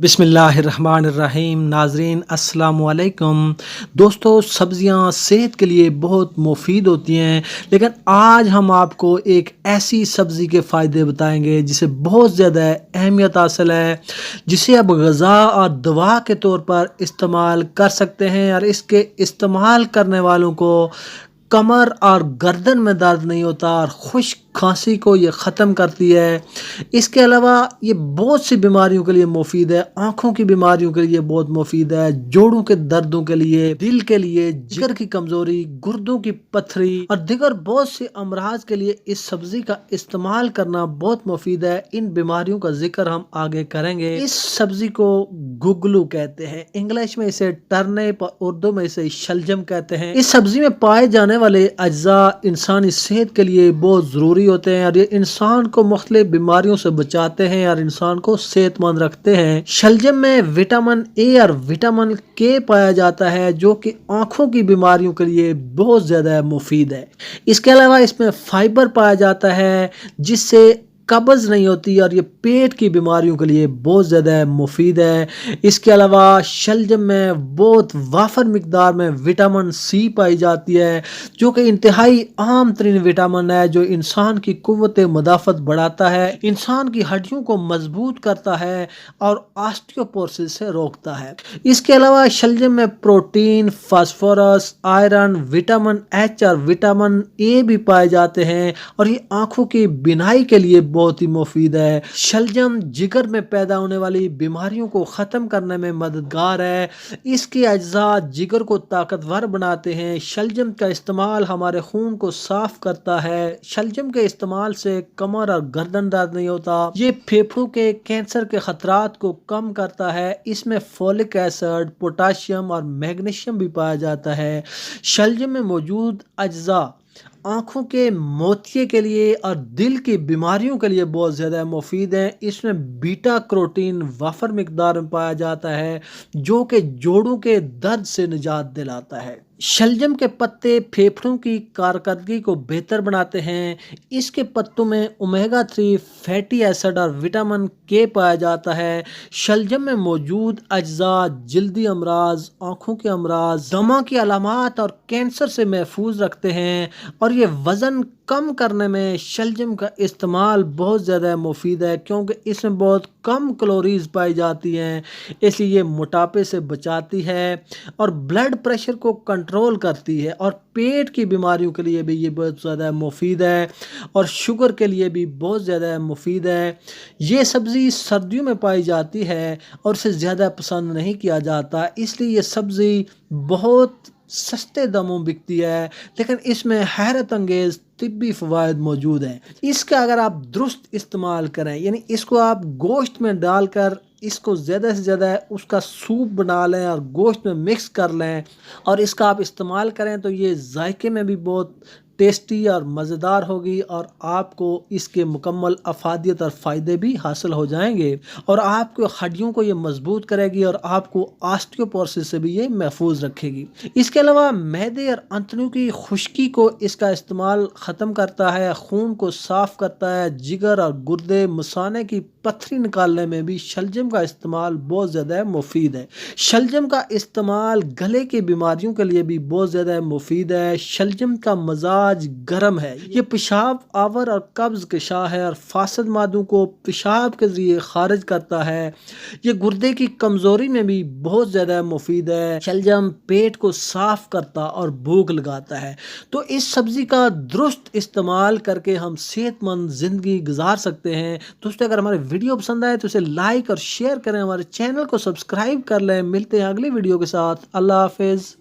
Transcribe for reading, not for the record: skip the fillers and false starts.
बिस्मिल्लाहिर्रहमानिर्रहीम। नाजरीन अस्सलाम वालेकुम। दोस्तों, सब्ज़ियाँ सेहत के लिए बहुत मुफीद होती हैं, लेकिन आज हम आपको एक ऐसी सब्ज़ी के फ़ायदे बताएंगे जिसे बहुत ज़्यादा अहमियत हासिल है, जिसे आप ग़ज़ा और दवा के तौर पर इस्तेमाल कर सकते हैं और इसके इस्तेमाल करने वालों को कमर और गर्दन में दर्द नहीं होता और खुश्क खांसी को ये ख़त्म करती है। इसके अलावा ये बहुत सी बीमारियों के लिए मुफीद है। आँखों की बीमारियों के लिए बहुत मुफीद है, जोड़ों के दर्दों के लिए, दिल के लिए, जिगर की कमज़ोरी, गुर्दों की पथरी और दिगर बहुत से अमराज के लिए इस सब्ज़ी का इस्तेमाल करना बहुत मुफीद है। इन बीमारियों का जिक्र हम आगे करेंगे। इस सब्ज़ी को गुगलू कहते हैं, इंग्लिश में इसे टर्निप और उर्दू में इसे शलजम कहते हैं। इस सब्ज़ी में पाए जाने वाले अज्जा इंसानी सेहत के लिए बहुत ज़रूरी होते हैं और ये इंसान को मुख्तलिफ बीमारियों से बचाते हैं और इंसान को सेहतमंद रखते हैं। शलजम में विटामिन ए और विटामिन के पाया जाता है, जो कि आंखों की बीमारियों के लिए बहुत ज़्यादा मुफीद है। इसके अलावा इसमें फाइबर पाया जाता है, जिससे कब्ज़ नहीं होती और ये पेट की बीमारियों के लिए बहुत ज़्यादा मुफीद है। इसके अलावा शलजम में बहुत वाफर मिकदार में विटामिन सी पाई जाती है, जो कि इंतहाई आम तरीन विटामिन है, जो इंसान की कुव्वत मदाफ़त बढ़ाता है, इंसान की हड्डियों को मजबूत करता है और ऑस्टियोपोरोसिस से रोकता है। इसके अलावा शलजम में protein, phosphorus, iron, vitamin H और विटामिन ए भी पाए जाते हैं और ये आँखों की बीनाई के लिए बहुत ही मुफीद है। शलजम जिगर में पैदा होने वाली बीमारियों को ख़त्म करने में मददगार है। इसके अज्जा जिगर को ताकतवर बनाते हैं। शलजम का इस्तेमाल हमारे खून को साफ करता है। शलजम के इस्तेमाल से कमर और गर्दन दर्द नहीं होता। ये फेफड़ों के कैंसर के खतरात को कम करता है। इसमें फोलिक एसिड, पोटाशियम और मैग्नीशियम भी पाया जाता है। शलजम में मौजूद अज्जा आँखों के मोतिये के लिए और दिल की बीमारियों के लिए बहुत ज़्यादा मुफीद हैं। इसमें बीटा कैरोटीन वाफर मिकदार में पाया जाता है, जो कि जोड़ों के दर्द से निजात दिलाता है। शलजम के पत्ते फेफड़ों की कारकर्दगी को बेहतर बनाते हैं। इसके पत्तों में ओमेगा 3 फैटी एसिड और विटामिन के पाया जाता है। शलजम में मौजूद अज्जा जल्दी अमराज, आँखों के अमराज, दमा की अलामात और कैंसर से महफूज रखते हैं और ये वज़न कम करने में शलजम का इस्तेमाल बहुत ज़्यादा मुफीद है, क्योंकि इसमें बहुत कम कैलोरीज पाई जाती हैं, इसलिए ये मोटापे से बचाती है और ब्लड प्रेशर को कंट्रोल करती है और पेट की बीमारियों के लिए भी ये बहुत ज़्यादा मुफीद है और शुगर के लिए भी बहुत ज़्यादा मुफीद है। ये सब्ज़ी सर्दियों में पाई जाती है और इसे ज़्यादा पसंद नहीं किया जाता, इसलिए ये सब्ज़ी बहुत सस्ते दामों बिकती है, लेकिन इसमें हैरत अंगेज़ तिब्बी फ़वाइद मौजूद हैं। इसका अगर आप दुरुस्त इस्तेमाल करें, यानी इसको आप गोश्त में डालकर इसको ज़्यादा से ज़्यादा उसका सूप बना लें और गोश्त में मिक्स कर लें और इसका आप इस्तेमाल करें, तो ये जायके में भी बहुत टेस्टी और मज़ेदार होगी और आपको इसके मुकम्मल अफादियत और फ़ायदे भी हासिल हो जाएंगे और आपको हड्डियों को ये मजबूत करेगी और आपको ऑस्टियोपोरोसिस से भी ये महफूज रखेगी। इसके अलावा मैदे और अंतड़ियों की खुश्की को इसका इस्तेमाल ख़त्म करता है, खून को साफ़ करता है, जिगर और गुर्दे, मसाने की पथरी निकालने में भी शलजम का इस्तेमाल बहुत ज़्यादा मुफीद है। शलजम का इस्तेमाल गले की बीमारियों के लिए भी बहुत ज़्यादा मुफीद है। शलजम का मजाज गर्म है, ये पेशाब आवर और कब्ज़ कशा है और फासद मादों को पेशाब के ज़रिए खारिज करता है। ये गुर्दे की कमज़ोरी में भी बहुत ज़्यादा मुफीद है। शलजम पेट को साफ़ करता और भूख लगाता है। तो इस सब्ज़ी का दुरुस्त इस्तेमाल करके हम सेहतमंद ज़िंदगी गुजार सकते हैं। दोस्तों, अगर हमारे वीडियो पसंद आए तो इसे लाइक और शेयर करें, हमारे चैनल को सब्सक्राइब कर लें। मिलते हैं अगली वीडियो के साथ। अल्लाह हाफिज़।